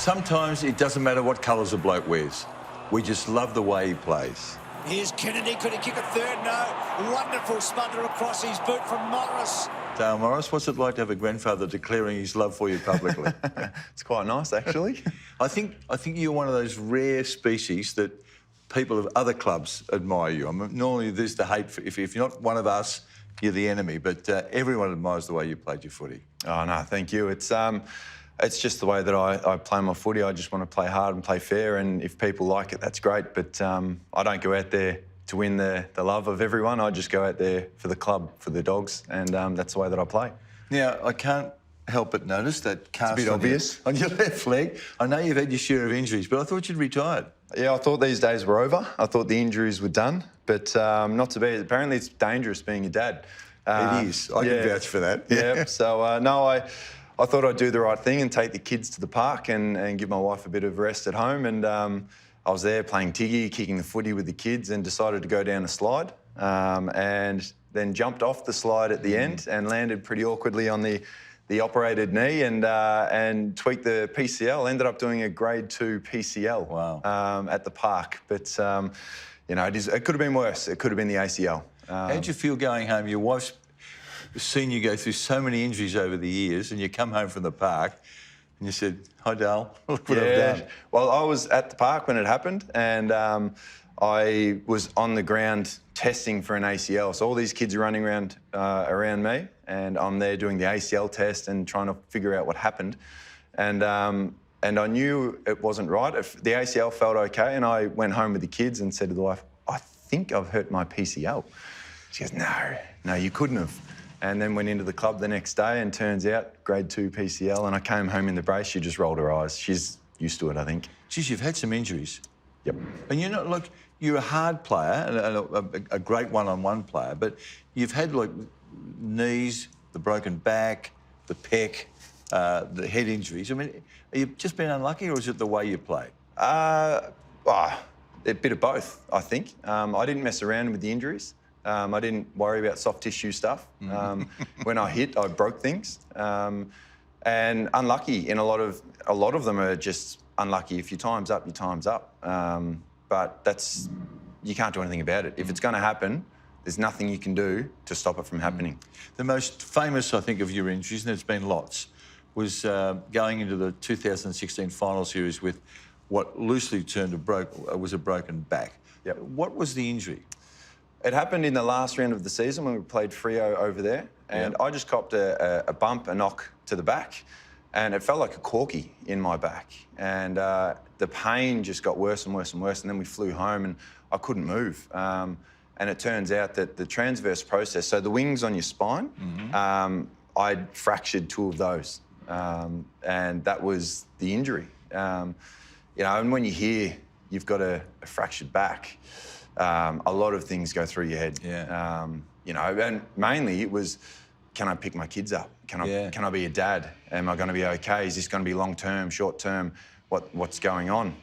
Sometimes it doesn't matter what colours a bloke wears. We just love the way he plays. Here's Kennedy. Could he kick a third? No. Wonderful smother across his boot from Morris. Dale Morris, what's it like to have a grandfather declaring his love for you publicly? It's quite nice, actually. I think you're one of those rare species that people of other clubs admire you. I mean, normally there's the hate. If you're not one of us, you're the enemy. But everyone admires the way you played your footy. Oh, no, thank you. It's just the way that I play my footy. I just want to play hard and play fair, and if people like it, that's great. But I don't go out there to win the love of everyone. I just go out there for the club, for the Dogs, and that's the way that I play. Now, I can't help but notice that cast it's a bit obvious. On your left leg. I know you've had your share of injuries, but I thought you'd retired. Yeah, I thought these days were over. I thought the injuries were done, but not to be. Apparently, it's dangerous being a dad. It is. I can vouch for that. Yeah. So, no, I thought I'd do the right thing and take the kids to the park and give my wife a bit of rest at home. And I was there playing tiggy, kicking the footy with the kids, and decided to go down a slide. And then jumped off the slide at the end and landed pretty awkwardly on the operated knee and tweaked the PCL. Ended up doing a grade 2 PCL. Wow. At the park. But, you know, it could have been worse. It could have been the ACL. How'd you feel going home? Your wife's seen you go through so many injuries over the years, and you come home from the park and you said, "Hi, Dale, look what I've done." Well, I was at the park when it happened, and I was on the ground testing for an ACL. So all these kids are running around me, and I'm there doing the ACL test and trying to figure out what happened. And I knew it wasn't right. If the ACL felt okay, and I went home with the kids and said to the wife, "I think I've hurt my PCL." She goes, No, you couldn't have. And then went into the club the next day, and turns out grade 2 PCL. And I came home in the brace. She just rolled her eyes. She's used to it, I think. Geez, you've had some injuries. Yep. And you're not, look, you're a hard player and a great one-on-one player, but you've had, like, knees, the broken back, the pec, the head injuries. I mean, have you just been unlucky, or is it the way you play? A bit of both, I think. I didn't mess around with the injuries. I didn't worry about soft tissue stuff. When I hit, I broke things. And unlucky in a lot of them are just unlucky. If your time's up, your time's up. But you can't do anything about it. If it's going to happen, there's nothing you can do to stop it from happening. The most famous, I think, of your injuries, and there's been lots, was going into the 2016 final series with what loosely termed was a broken back. Yep. What was the injury? It happened in the last round of the season when we played Freo over there, and I just copped a bump, a knock to the back, and it felt like a corky in my back. And the pain just got worse and worse and worse, and then we flew home and I couldn't move. And it turns out that the transverse process, so the wings on your spine, I'd fractured 2 of those, and that was the injury. You know, and when you hear you've got a fractured back, a lot of things go through your head. Yeah. You know, and mainly it was, can I pick my kids up? Can I be a dad? Am I going to be okay? Is this going to be long-term, short-term? What's going on?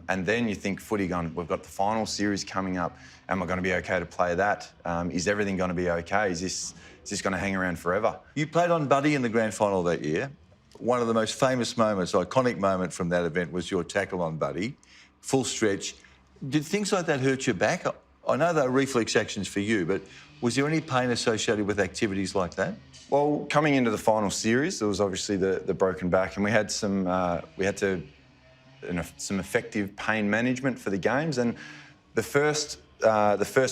And then you think footy we've got the final series coming up. Am I going to be okay to play that? Is everything going to be okay? Is this going to hang around forever? You played on Buddy in the grand final that year. One of the most famous moments, iconic moment from that event was your tackle on Buddy, full stretch. Did things like that hurt your back? I know they're reflex actions for you, but was there any pain associated with activities like that? Well, coming into the final series, there was obviously the broken back, and we had some effective pain management for the games. And the first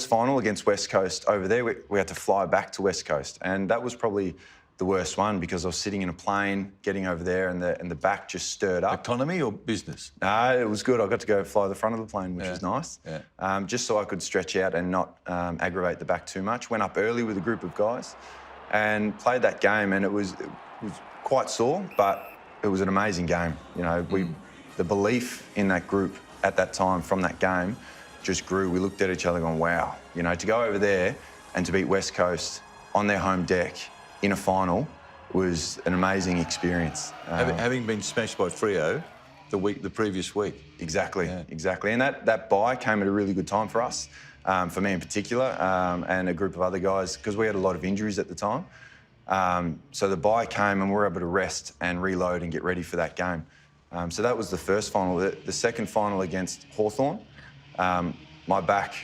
final against West Coast over there, we had to fly back to West Coast, and that was probably the worst one because I was sitting in a plane, getting over there, and the back just stirred up. Economy or business? No, it was good. I got to go fly the front of the plane, which was nice. Yeah. Just so I could stretch out and not aggravate the back too much. Went up early with a group of guys and played that game, and it was quite sore, but it was an amazing game. You know, the belief in that group at that time from that game just grew. We looked at each other going, wow. You know, to go over there and to beat West Coast on their home deck in a final was an amazing experience. Having been smashed by Freo the previous week. Exactly, exactly. And that bye came at a really good time for us, for me in particular, and a group of other guys, because we had a lot of injuries at the time. So the bye came and we were able to rest and reload and get ready for that game. So that was the first final. The second final against Hawthorn, my back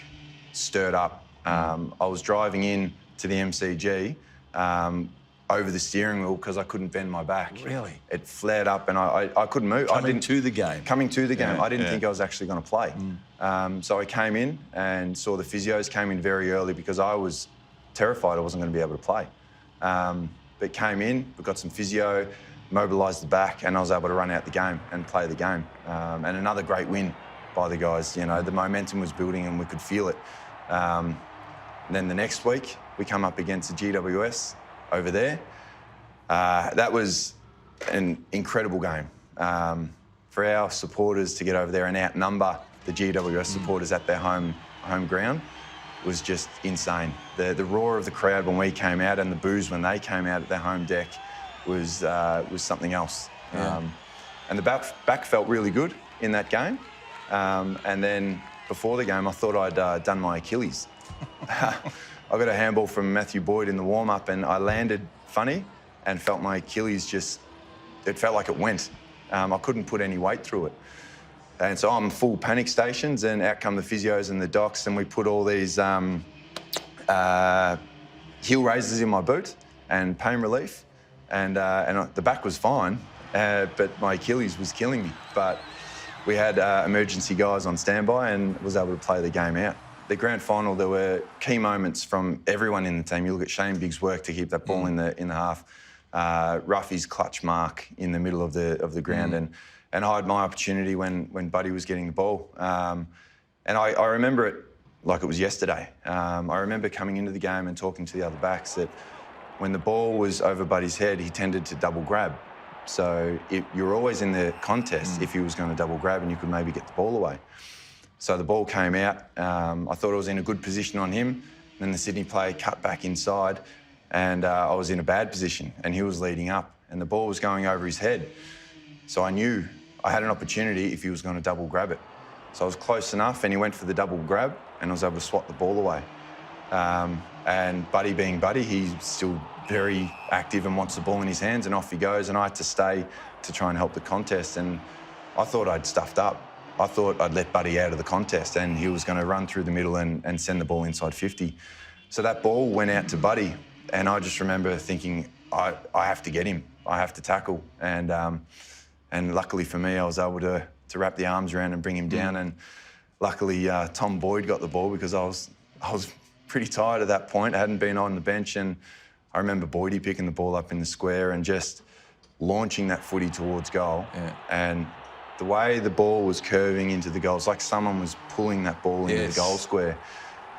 stirred up. I was driving in to the MCG over the steering wheel because I couldn't bend my back. Really? It flared up and I couldn't move. Coming to the game. Coming to the game. Yeah, I didn't yeah. think I was actually going to play. So I came in and saw the physios came in very early because I was terrified I wasn't going to be able to play. But came in, we got some physio, mobilised the back, and I was able to run out the game and play the game. And another great win by the guys. You know, the momentum was building and we could feel it. And then the next week, we come up against the GWS over there. That was an incredible game. For our supporters to get over there and outnumber the GWS supporters at their home ground was just insane. The roar of the crowd when we came out and the boos when they came out at their home deck was something else. Yeah. And the back felt really good in that game. And then before the game, I thought I'd done my Achilles. I got a handball from Matthew Boyd in the warm-up and I landed funny and felt my Achilles it felt like it went. I couldn't put any weight through it. And so I'm full panic stations and out come the physios and the docs and we put all these heel raisers in my boot and pain relief. And the back was fine, but my Achilles was killing me. But we had emergency guys on standby and was able to play the game out. The grand final, there were key moments from everyone in the team. You look at Shane Biggs' work to keep that ball in the half. Ruffy's clutch mark in the middle of the ground, and I had my opportunity when Buddy was getting the ball. And I remember it like it was yesterday. I remember coming into the game and talking to the other backs that when the ball was over Buddy's head, he tended to double grab. So you're always in the contest if he was going to double grab and you could maybe get the ball away. So the ball came out. I thought I was in a good position on him. Then the Sydney player cut back inside and I was in a bad position and he was leading up and the ball was going over his head. So I knew I had an opportunity if he was going to double grab it. So I was close enough and he went for the double grab and I was able to swat the ball away. And Buddy being Buddy, he's still very active and wants the ball in his hands and off he goes and I had to stay to try and help the contest and I thought I'd stuffed up. I thought I'd let Buddy out of the contest and he was going to run through the middle and send the ball inside 50. So that ball went out to Buddy and I just remember thinking, I have to get him. I have to tackle. And luckily for me, I was able to wrap the arms around and bring him down. And luckily, Tom Boyd got the ball because I was pretty tired at that point. I hadn't been on the bench and I remember Boydie picking the ball up in the square and just launching that footy towards goal. Yeah. And the way the ball was curving into the goal, it's like someone was pulling that ball into the goal square.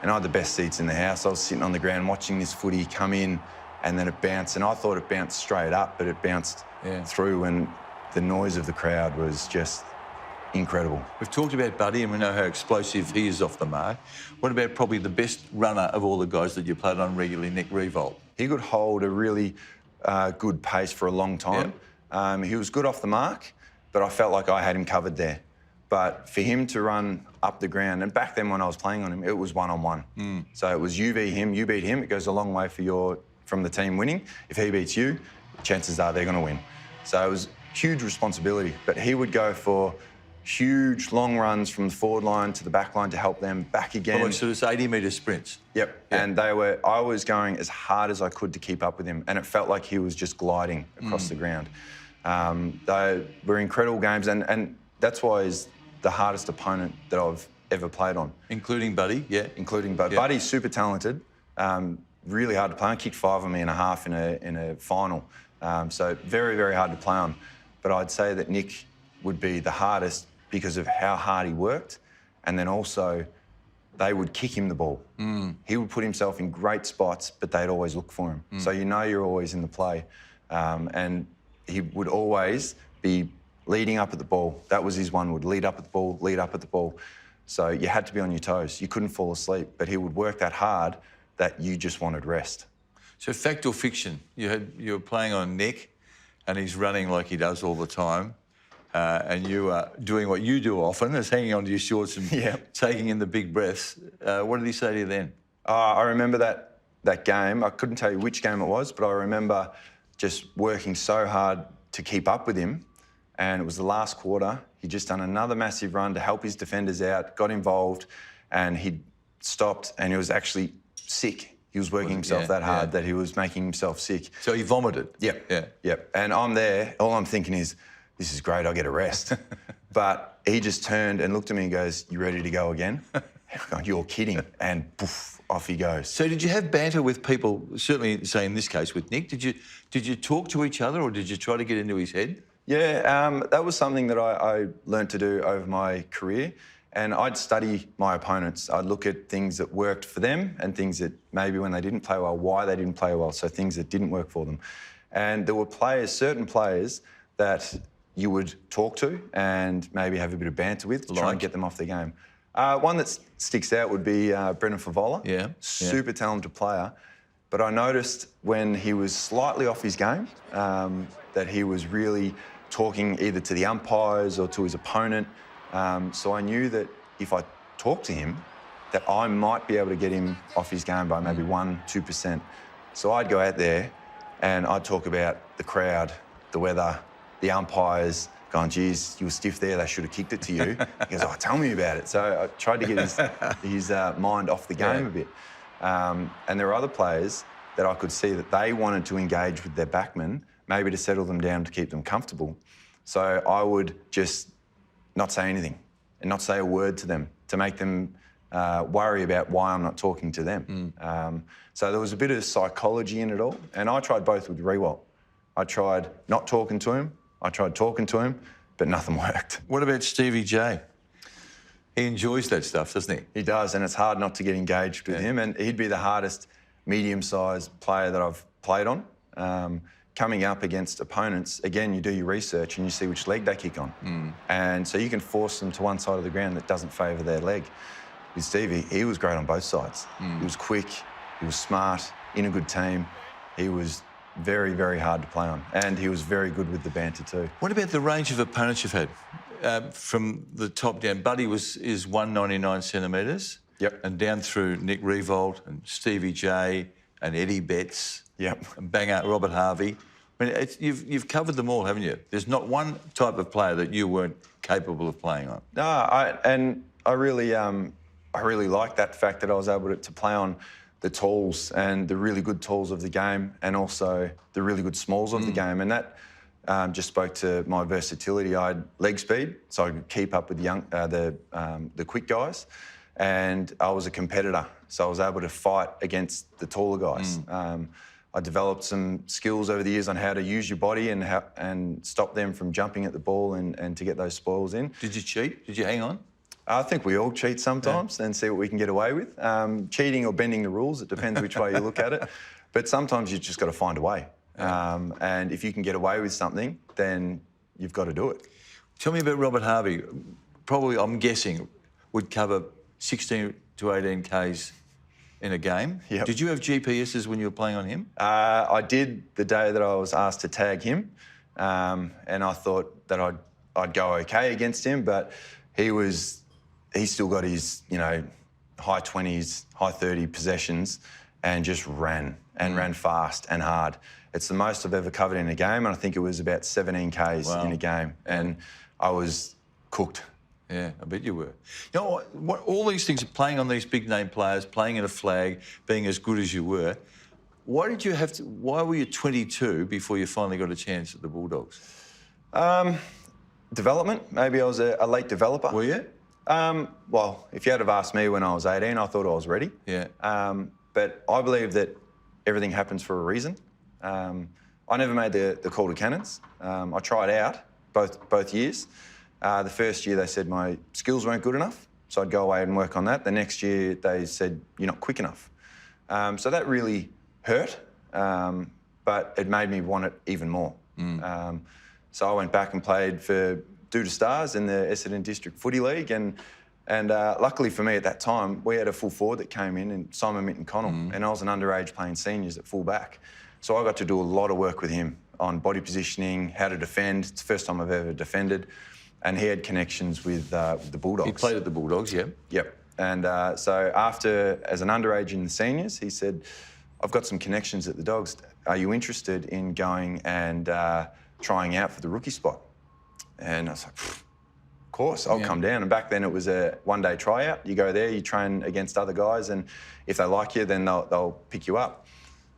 And I had the best seats in the house. I was sitting on the ground watching this footy come in and then it bounced. And I thought it bounced straight up, but it bounced through and the noise of the crowd was just incredible. We've talked about Buddy and we know how explosive he is off the mark. What about probably the best runner of all the guys that you played on regularly, Nick Riewoldt? He could hold a really good pace for a long time. Yep. He was good off the mark, but I felt like I had him covered there. But for him to run up the ground, and back then when I was playing on him, it was one-on-one. So it was you beat him, you beat him. It goes a long way from the team winning. If he beats you, chances are they're going to win. So it was huge responsibility. But he would go for huge long runs from the forward line to the back line to help them back again. Oh, so it's 80-metre sprints. Yep. And I was going as hard as I could to keep up with him, and it felt like he was just gliding across the ground. They were incredible games, and that's why he's the hardest opponent that I've ever played on. Including Buddy, Including Buddy. Yeah. Buddy's super talented, really hard to play on. Kicked 5 on me and a half in a final. So very, very hard to play on. But I'd say that Nick would be the hardest because of how hard he worked, and then also they would kick him the ball. He would put himself in great spots, but they'd always look for him. So you know you're always in the play. And he would always be leading up at the ball. That was his one, would lead up at the ball, lead up at the ball. So you had to be on your toes. You couldn't fall asleep, but he would work that hard that you just wanted rest. So fact or fiction? You were playing on Nick and he's running like he does all the time. And you are doing what you do often, is hanging onto your shorts and taking in the big breaths. What did he say to you then? I remember that game. I couldn't tell you which game it was, but I remember just working so hard to keep up with him and it was the last quarter. He'd just done another massive run to help his defenders out, got involved, and he stopped, and he was actually sick. He was working himself that hard that he was making himself sick. So he vomited? Yep. Yeah. Yep. And I'm there. All I'm thinking is, this is great, I'll get a rest. But he just turned and looked at me and goes, you ready to go again? I'm going, you're kidding. And poof, off he goes. So did you have banter with people, certainly, say in this case with Nick? Did you talk to each other or did you try to get into his head? Yeah, that was something that I learned to do over my career. And I'd study my opponents. I'd look at things that worked for them and things that maybe when they didn't play well, why they didn't play well, so things that didn't work for them. And there were players, certain players, that you would talk to and maybe have a bit of banter with to try and get them off their game. One that sticks out would be Brendan Favola. Yeah. Super talented player. But I noticed when he was slightly off his game that he was really talking either to the umpires or to his opponent. So I knew that if I talked to him, that I might be able to get him off his game by maybe 1-2%. So I'd go out there and I'd talk about the crowd, the weather, the umpires, going, geez, you were stiff there, they should have kicked it to you. He goes, oh, tell me about it. So I tried to get his mind off the game a bit. And there were other players that I could see that they wanted to engage with their backmen, maybe to settle them down to keep them comfortable. So I would just not say anything and not say a word to them to make them worry about why I'm not talking to them. So there was a bit of psychology in it all. And I tried both with Rewalt. I tried not talking to him, I tried talking to him, but nothing worked. What about Stevie J? He enjoys that stuff, doesn't he? He does, and it's hard not to get engaged with him. And he'd be the hardest medium-sized player that I've played on. Coming up against opponents, again, you do your research and you see which leg they kick on. And so you can force them to one side of the ground that doesn't favour their leg. With Stevie, he was great on both sides. He was quick, he was smart, in a good team. He was very, very hard to play on. And he was very good with the banter too. What about the range of opponents you've had? From the top down, Buddy is 199 centimetres. Yep. And down through Nick Rewalt and Stevie J and Eddie Betts. Yep. And bang out Robert Harvey. I mean, you've covered them all, haven't you? There's not one type of player that you weren't capable of playing on. No, I really like that fact that I was able to play on the talls and the really good talls of the game and also the really good smalls of the game. And that just spoke to my versatility. I had leg speed, so I could keep up with the quick guys. And I was a competitor, so I was able to fight against the taller guys. I developed some skills over the years on how to use your body and stop them from jumping at the ball and to get those spoils in. Did you cheat? Did you hang on? I think we all cheat sometimes and see what we can get away with. Cheating or bending the rules, it depends which way you look at it. But sometimes you've just got to find a way. And if you can get away with something, then you've got to do it. Tell me about Robert Harvey. Probably, I'm guessing, would cover 16 to 18 Ks in a game. Yep. Did you have GPSs when you were playing on him? I did the day that I was asked to tag him. And I thought that I'd go okay against him, but he still got his, high 20s, high 30 possessions and just ran fast and hard. It's the most I've ever covered in a game, and I think it was about 17 Ks in a game, and I was cooked. Yeah, I bet you were. You know what, all these things, playing on these big name players, playing in a flag, being as good as you were, why were you 22 before you finally got a chance at the Bulldogs? Development. Maybe I was a late developer. Were you? Well, if you had have asked me when I was 18, I thought I was ready. Yeah. But I believe that everything happens for a reason. I never made the call to Cannons. I tried out both years. The first year they said my skills weren't good enough, so I'd go away and work on that. The next year they said, you're not quick enough. So that really hurt, but it made me want it even more. So I went back and played for Doodle Stars in the Essendon District Footy League, and luckily for me at that time, we had a full forward that came in, and Simon Minton-Connell, and I was an underage playing seniors at full back. So I got to do a lot of work with him on body positioning, how to defend. It's the first time I've ever defended. And he had connections with the Bulldogs. He played at the Bulldogs, yeah. Yep. And so after, as an underage in the seniors, he said, I've got some connections at the Dogs. Are you interested in going and trying out for the rookie spot? And I was like, of course, I'll come down. And back then it was a one-day tryout. You go there, you train against other guys, and if they like you, then they'll pick you up.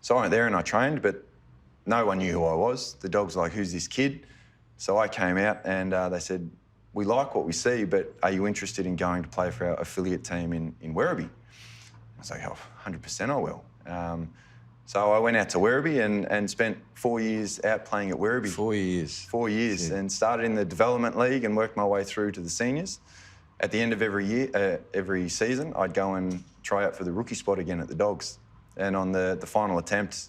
So I went there and I trained, but no one knew who I was. The Dogs were like, who's this kid? So I came out and they said, we like what we see, but are you interested in going to play for our affiliate team in Werribee? I was like, oh, 100% I will. So I went out to Werribee and spent 4 years out playing at Werribee. 4 years. 4 years, and started in the development league and worked my way through to the seniors. At the end of every season, I'd go and try out for the rookie spot again at the Dogs. And on the final attempt,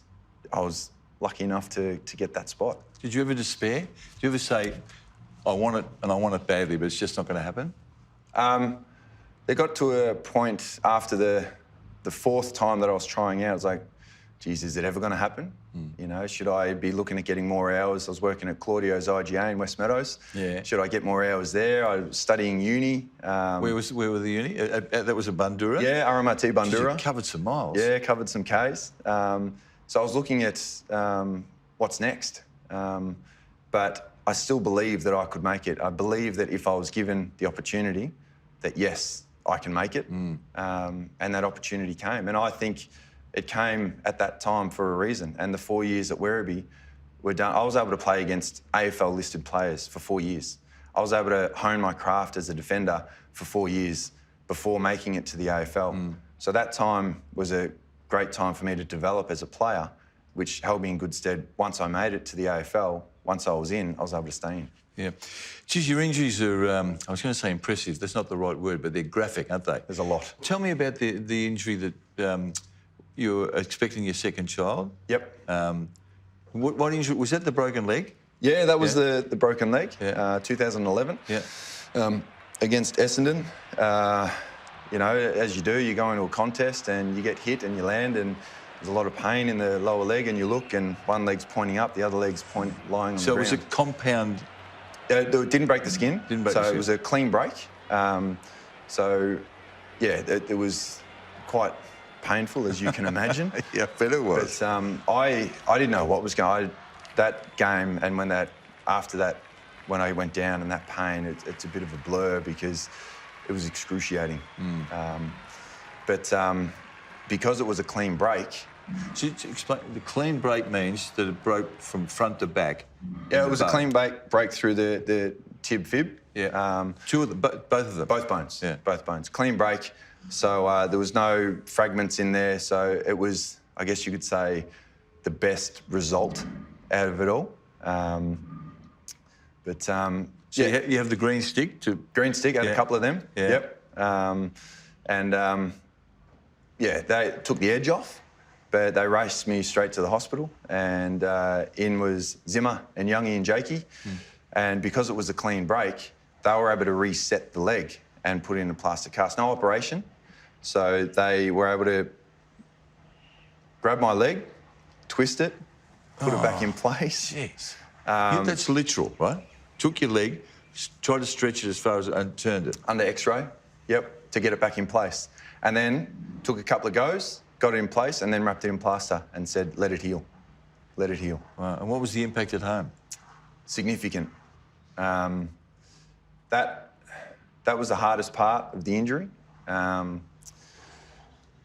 I was lucky enough to get that spot. Did you ever despair? Did you ever say, I want it and I want it badly, but it's just not going to happen? It got to a point after the fourth time that I was trying out, I was like, geez, is it ever going to happen? You know, should I be looking at getting more hours? I was working at Claudio's IGA in West Meadows. Yeah. Should I get more hours there? I was studying uni. Where were the uni? That was a Bandura? Yeah, RMIT Bandura. You covered some miles. Yeah, covered some Ks. So I was looking at what's next. But I still believe that I could make it. I believe that if I was given the opportunity, that yes, I can make it. And that opportunity came. And I think it came at that time for a reason. And the 4 years at Werribee were done. I was able to play against AFL-listed players for 4 years. I was able to hone my craft as a defender for 4 years before making it to the AFL. So that time was a great time for me to develop as a player, which held me in good stead. Once I made it to the AFL, once I was in, I was able to stay in. Yeah. Geez, your injuries are, I was going to say impressive. That's not the right word, but they're graphic, aren't they? There's a lot. Tell me about the injury that you're expecting your second child. Yep. What injury? Was that the broken leg? Yeah, that was the broken leg, Yeah. 2011. Yeah. Against Essendon. You know, as you do, you go into a contest and you get hit and you land, and there's a lot of pain in the lower leg, and you look and one leg's pointing up, the other leg's lying on the ground. So it was a compound... It didn't break the skin. Didn't break so the skin. It was a clean break. So, yeah, it was quite painful, as you can imagine. Yeah, I bet it was. But I didn't know what was going on. That game, and after that, when I went down and that pain, it's a bit of a blur because it was excruciating. But because it was a clean break... So to explain, the clean break means that it broke from front to back. Yeah, it was a clean break through the tib fib. Yeah. Two of them, both of them. Both bones. Yeah. Both bones. Clean break. So there was no fragments in there. So it was, I guess you could say, the best result out of it all. So you have the green stick to... Green stick, I had a couple of them. Yeah. Yep. Yeah, they took the edge off, but they raced me straight to the hospital, and in was Zimmer and Youngie and Jakey. And because it was a clean break, they were able to reset the leg and put in a plaster cast. No operation. So they were able to grab my leg, twist it, put it back in place. Jeez. That's literal, right? Took your leg, tried to stretch it as far as... and turned it. Under X-ray, yep, to get it back in place. And then took a couple of goes, got it in place, and then wrapped it in plaster and said, let it heal. Let it heal. Wow. And what was the impact at home? Significant. That was the hardest part of the injury.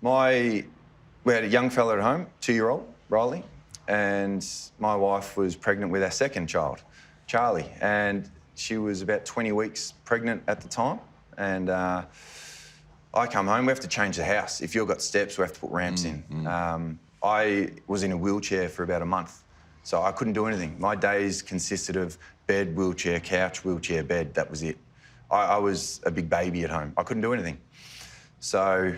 We had a young fella at home, 2-year-old, Riley, and my wife was pregnant with our second child, Charlie, and she was about 20 weeks pregnant at the time. And I come home, we have to change the house. If you've got steps, we have to put ramps in. I was in a wheelchair for about a month, so I couldn't do anything. My days consisted of bed, wheelchair, couch, wheelchair, bed. That was it. I was a big baby at home. I couldn't do anything. So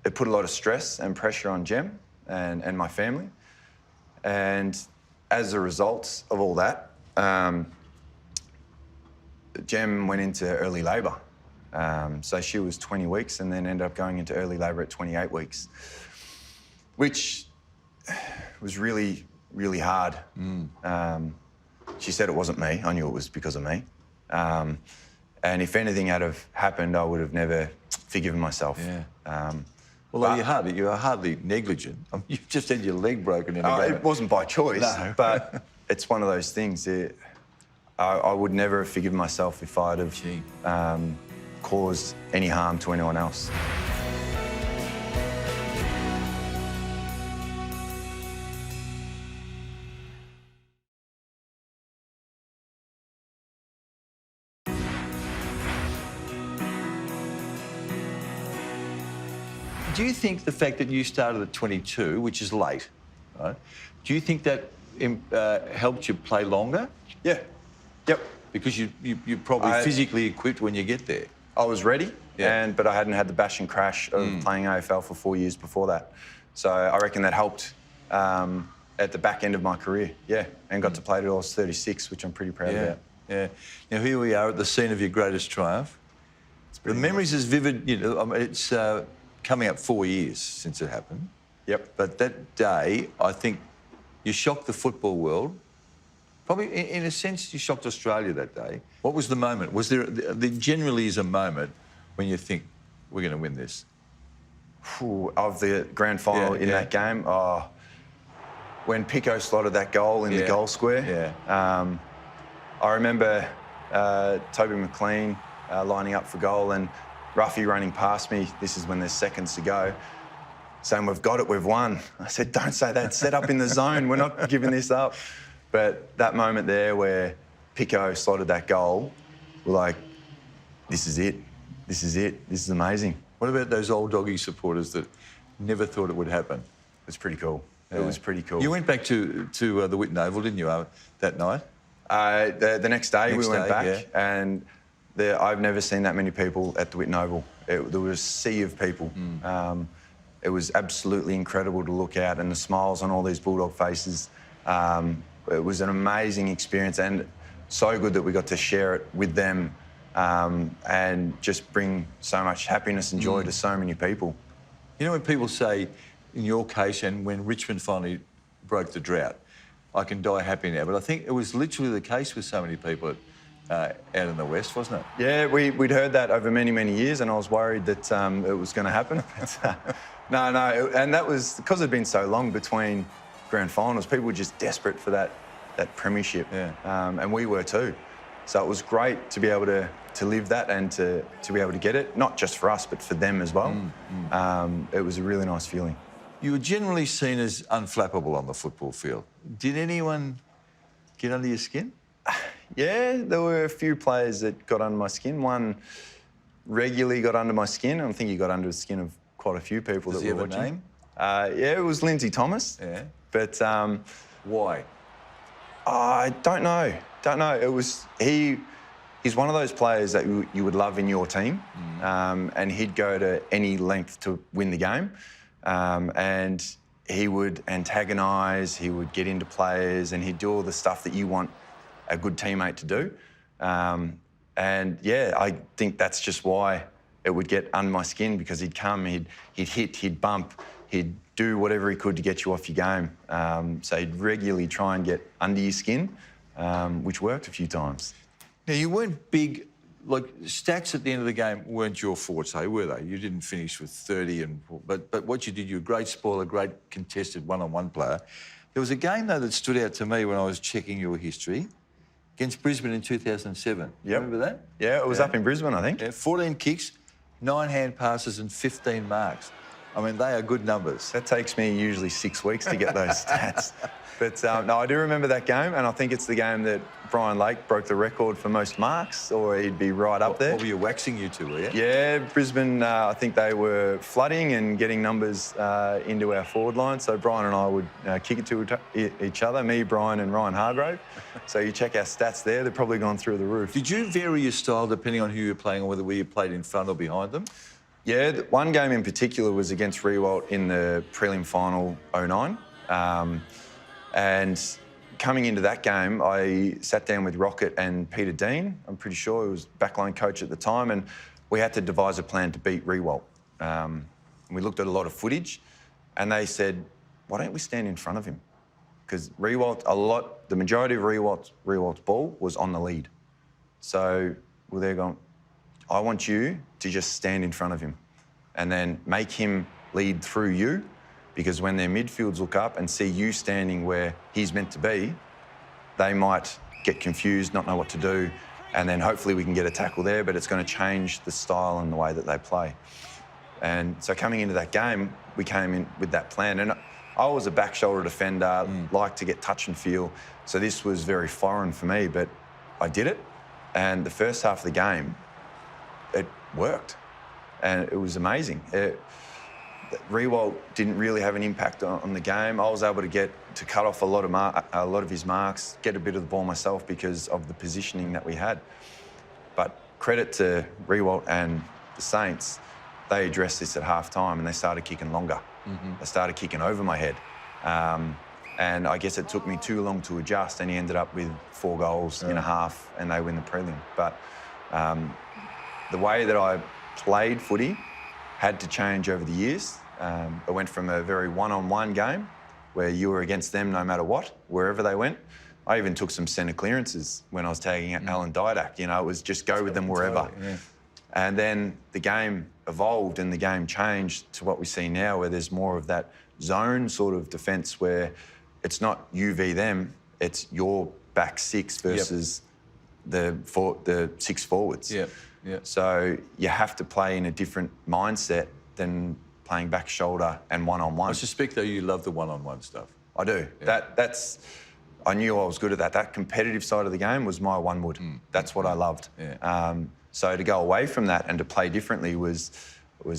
it put a lot of stress and pressure on Jem and my family. And as a result of all that, Jem went into early labour. So she was 20 weeks and then ended up going into early labour at 28 weeks, which was really, really hard. She said it wasn't me. I knew it was because of me. And if anything had have happened, I would have never forgiven myself. Yeah. Although you are hardly negligent. I mean, you've just had your leg broken in a game. It wasn't by choice, No. but it's one of those things. I would never have forgiven myself if I'd have caused any harm to anyone else. Do you think the fact that you started at 22, which is late, right? Do you think that helped you play longer? Yeah. Yep. Because you're probably physically equipped when you get there. I was ready, Yeah. but I hadn't had the bash and crash of playing AFL for 4 years before that. So I reckon that helped at the back end of my career, yeah, and got to play till I was 36, which I'm pretty proud about. Yeah. Now, here we are at the scene of your greatest triumph. The memory's as vivid, you know, I mean, it's coming up 4 years since it happened. Yep. But that day, I think you shocked the football world. Probably, in a sense, you shocked Australia that day. What was the moment? Was there generally is a moment when you think, we're going to win this? Of the grand final in that game, when Pico slotted that goal in the goal square, I remember Toby McLean lining up for goal and Ruffy running past me. This is when there's seconds to go, saying, "We've got it, we've won." I said, "Don't say that. Set up in the zone. We're not giving this up." But that moment there where Pico slotted that goal, we're like, this is it. This is it. This is amazing. What about those old doggy supporters that never thought it would happen? It's pretty cool. It was pretty cool. You went back to the Whitten Oval, didn't you, that night? The next day we went back, yeah. and I've never seen that many people at the Whitten Oval. There was a sea of people. It was absolutely incredible to look at, and the smiles on all these Bulldog faces. It was an amazing experience, and so good that we got to share it with them and just bring so much happiness and joy to so many people. You know, when people say, in your case, and when Richmond finally broke the drought, I can die happy now, but I think it was literally the case with so many people out in the West, wasn't it? Yeah, we'd heard that over many, many years, and I was worried that it was going to happen. But, and that was because it had been so long between grand finals. People were just desperate for that premiership, and we were too. So it was great to be able to live that and to be able to get it, not just for us, but for them as well. It was a really nice feeling. You were generally seen as unflappable on the football field. Did anyone get under your skin? Yeah, there were a few players that got under my skin. One regularly got under my skin. I think he got under the skin of quite a few people that were watching. Does he have a name? Yeah, it was Lindsay Thomas. Yeah. But why? I don't know. It was he's one of those players that you would love in your team, and he'd go to any length to win the game, and he would antagonise, he would get into players, and he'd do all the stuff that you want a good teammate to do. And yeah, I think that's just why it would get under my skin, because he'd come, he'd hit, he'd bump, he'd do whatever he could to get you off your game. So he'd regularly try and get under your skin, which worked a few times. Now, you weren't big, like, stats at the end of the game weren't your forte, were they? You didn't finish with 30, but what you did, you were a great spoiler, great contested one-on-one player. There was a game, though, that stood out to me when I was checking your history, against Brisbane in 2007. Yep. Remember that? Yeah, it was up in Brisbane, I think. Yeah, 14 kicks, 9 hand passes and 15 marks. I mean, they are good numbers. That takes me usually 6 weeks to get those stats. But no, I do remember that game, and I think it's the game that Brian Lake broke the record for most marks, or he'd be right up there. What were you waxing you two, were you? Yeah, Brisbane, I think they were flooding and getting numbers into our forward line, so Brian and I would kick it to each other, me, Brian and Ryan Hargrove. So you check our stats there, they've probably gone through the roof. Did you vary your style depending on who you were playing, or whether you played in front or behind them? Yeah, one game in particular was against Rewalt in the prelim final 09. And coming into that game, I sat down with Rocket and Peter Dean. I'm pretty sure he was backline coach at the time, and we had to devise a plan to beat Rewalt. We looked at a lot of footage, and they said, why don't we stand in front of him? Because Rewalt, the majority of Rewalt's ball was on the lead. So we're there going, I want you to just stand in front of him and then make him lead through you, because when their midfields look up and see you standing where he's meant to be, they might get confused, not know what to do, and then hopefully we can get a tackle there, but it's going to change the style and the way that they play. And so coming into that game, we came in with that plan. And I was a back shoulder defender, liked to get touch and feel. So this was very foreign for me, but I did it. And the first half of the game, it worked. And it was amazing. Riewoldt didn't really have an impact on the game. I was able to cut off a lot of his marks, get a bit of the ball myself because of the positioning that we had. But credit to Riewoldt and the Saints, they addressed this at half-time and they started kicking longer. They started kicking over my head. And I guess it took me too long to adjust, and he ended up with 4 goals in a half and they win the prelim. But the way that I played footy had to change over the years. I went from a very one-on-one game where you were against them no matter what, wherever they went. I even took some centre clearances when I was tagging Alan Didak. You know, it was just go with them wherever. And then the game evolved and the game changed to what we see now, where there's more of that zone sort of defence where it's not you v them, it's your back 6 versus the 6 forwards. So you have to play in a different mindset than playing back shoulder and one-on-one. I suspect, though, you love the one-on-one stuff. I do. I knew I was good at that. That competitive side of the game was my one wood. That's what I loved. So to go away from that and to play differently was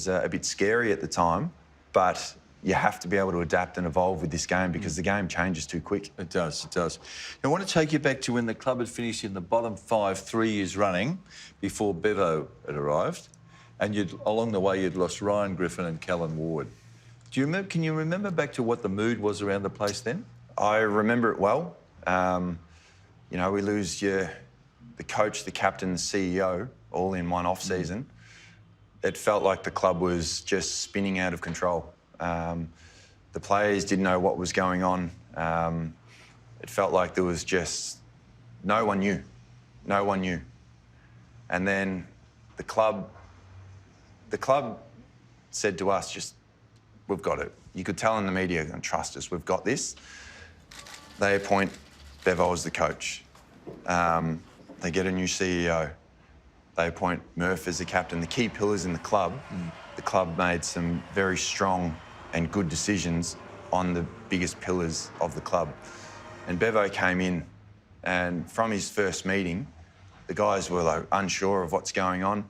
a bit scary at the time, but you have to be able to adapt and evolve with this game because the game changes too quick. It does, it does. Now, I want to take you back to when the club had finished in the bottom 5 3 years running before Bevo had arrived, and along the way you'd lost Ryan Griffin and Callan Ward. Can you remember back to what the mood was around the place then? I remember it well. You know, we lose the coach, the captain, the CEO all in one off-season. It felt like the club was just spinning out of control. The players didn't know what was going on. It felt like there was just... no one knew. No one knew. And then the club said to us, just, we've got it. You could tell in the media, and trust us, we've got this. They appoint Bevo as the coach. They get a new CEO. They appoint Murph as the captain. The key pillars in the club, the club made some very strong and good decisions on the biggest pillars of the club. And Bevo came in, and from his first meeting, the guys were like unsure of what's going on,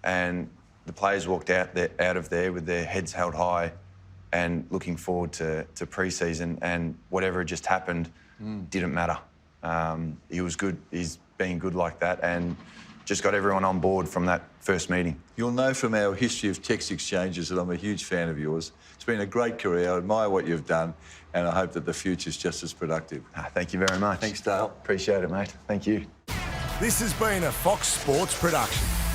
and the players walked out of there with their heads held high and looking forward to pre-season, and whatever had just happened didn't matter. He was good. He's been good like that, and just got everyone on board from that first meeting. You'll know from our history of text exchanges that I'm a huge fan of yours. It's been a great career. I admire what you've done, and I hope that the future's just as productive. Thank you very much. Thanks, Dale. Appreciate it, mate. Thank you. This has been a Fox Sports production.